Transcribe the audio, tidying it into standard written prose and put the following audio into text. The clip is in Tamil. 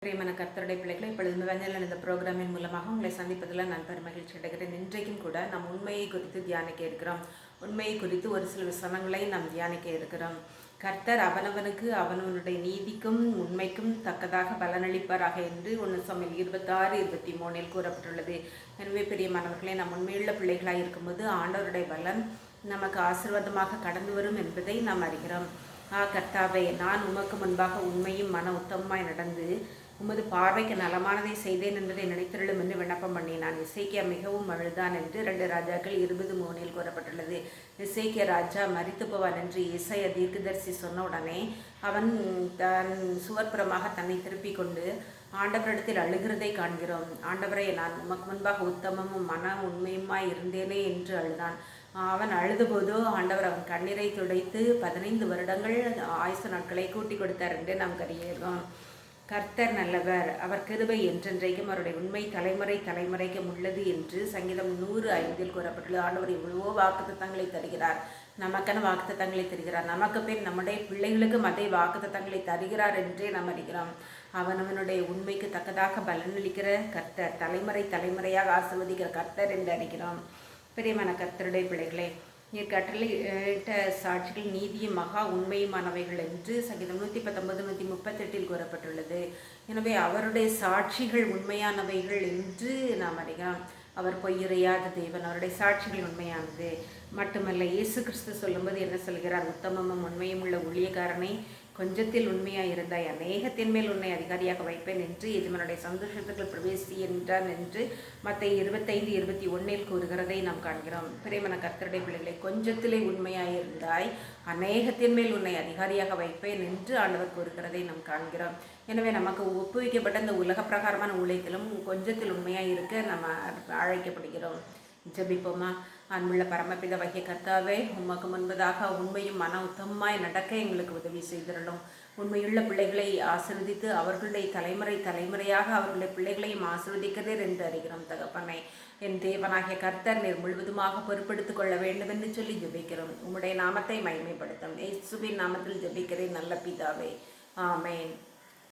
பிரியமான கர்த்தருடைய பிள்ளைகளை இப்பொழுது வஞ்சல் இந்த ப்ரோக்ராமின் மூலமாக உங்களை சந்திப்பதில் நான் பெருமகிழ்ச்சி அடைகிறேன். இன்றைக்கும் கூட நாம் உண்மையை குறித்து தியானிக்க இருக்கிறோம். உண்மையை குறித்து ஒரு சில வசனங்களை நாம் தியானிக்க இருக்கிறோம். கர்த்தர் அவனவனுக்கு அவனவனுடைய நீதிக்கும் உண்மைக்கும் தக்கதாக பலனளிப்பாராக என்று 1 சாமுவேல் 26:23 கூறப்பட்டுள்ளது. எனவே பிரியமானவர்களே, நாம் உண்மையுள்ள பிள்ளைகளாக இருக்கும்போது ஆண்டவருடைய பலன் நமக்கு ஆசீர்வாதமாக கடந்து வரும் என்பதை நாம் அறிகிறோம். கர்த்தாவே, நான் உமக்கு முன்பாக உண்மையும் மன உத்தமமாய் நடந்து உமது பார்வைக்கு நலமானதை செய்தேன் என்பதை நினைத்திருளும் என்று விண்ணப்பம் பண்ணினான். இசைக்கியா மிகவும் அழுதான் என்று 2 ராஜாக்கள் 20:3 கூறப்பட்டுள்ளது. இசைக்கியா ராஜா மரித்து போவான் என்று ஏசாயா தீர்க்கதரிசி சொன்ன உடனே அவன் தன் சுவர்புறமாக தன்னை திருப்பிக் கொண்டு ஆண்டவரிடத்தில் அழுகிறதை காண்கிறோம். ஆண்டவரை, நான் உமக்கு முன்பாக உத்தமமும் மன உண்மையுமாய் இருந்தேனே என்று அழுதான். அவன் அழுதுபோதோ ஆண்டவர் அவன் கண்ணீரை துடைத்து 15 வருடங்கள் ஆயுசு நாட்களை கூட்டி கொடுத்தார் என்று நாம் கருதுகிறோம். கர்த்தர் நல்லவர், அவர் கிருபை என்றென்றைக்கும் அவருடைய உண்மை தலைமுறை தலைமுறைக்கும் உள்ளது என்று சங்கீதம் 105 கூறப்பட்டுள்ளது. ஆண்டவர் எவ்வளவோ வாக்குத்தத்தங்களை தருகிறார். நமக்கான வாக்குத்தத்தங்களை தருகிறார். நமக்கு பின் நம்முடைய பிள்ளைகளுக்கும் அதே வாக்குத்தத்தங்களை தருகிறார் என்றே நாம் அறிகிறோம். அவனவனுடைய உண்மைக்கு தக்கதாக பலனளிக்கிற கர்த்தர், தலைமுறை தலைமுறையாக ஆசீர்வதிக்கிற கர்த்தர் என்று அறிகிறோம். பிரியமான கர்த்தருடைய பிள்ளைகளே, நீர் கட்டளையிட்ட சாட்சிகள் நீதியும் மகா உண்மையுமானவைகள் என்று சங்கீதம் 119, 138 கூறப்பட்டுள்ளது. எனவே அவருடைய சாட்சிகள் உண்மையானவைகள் என்று நாம் அறிகிறோம். அவர் பொய்யுரையாத தேவன், அவருடைய சாட்சிகள் உண்மையானது மட்டுமல்ல. இயேசு கிறிஸ்து சொல்லும்போது என்ன சொல்கிறார்? உத்தமமும் உண்மையும் உள்ள ஊழியக்காரனை, கொஞ்சத்தில் உண்மையாக இருந்தாய், அநேகத்தின் மேல் உன்னை அதிகாரியாக வைப்பேன் என்று எஜமானுடைய சந்தோஷத்துக்குள் பிரவேசி என்றான் என்று மத்தேயு 25:21 கூறுகிறதை நாம் காண்கிறோம். பிரியமான கர்த்தருடைய பிள்ளைகளை, கொஞ்சத்திலே உண்மையாக இருந்தாய், அநேகத்தின் மேல் உன்னை அதிகாரியாக வைப்பேன் என்று ஆண்டவர் கூறுகிறதை நாம் காண்கிறோம். எனவே நமக்கு ஒப்புவிக்கப்பட்ட இந்த உலக பிரகாரமான ஊழியத்திலும் கொஞ்சத்தில் உண்மையாக இருக்க நம்ம அழைக்கப்படுகிறோம். ஜெபிப்போமா? அன்புள்ள பரமபிதாவாகிய கர்த்தாவே, உமக்கு முன்பதாக உண்மையும் மன உத்தமமாய் நடக்க எங்களுக்கு உதவி செய்திருந்தோம். உண்மையுள்ள பிள்ளைகளை ஆசீர்வதித்து அவர்களுடைய தலைமுறை தலைமுறையாக அவர்களுடைய பிள்ளைகளையும் ஆசீர்வதிக்கிறீர் என்று அறிகிறோம். தகப்பனை, என் தேவனாகிய கர்த்தர் நீர் முழுவதுமாக பொறுப்பெடுத்துக் கொள்ள வேண்டும் என்று சொல்லி ஜெபிக்கிறோம். உம்முடைய நாமத்தை மகிமைப்படுத்தும். இயேசுவின் நாமத்தில் ஜெபிக்கிறேன் நல்ல பிதாவே, ஆமேன்.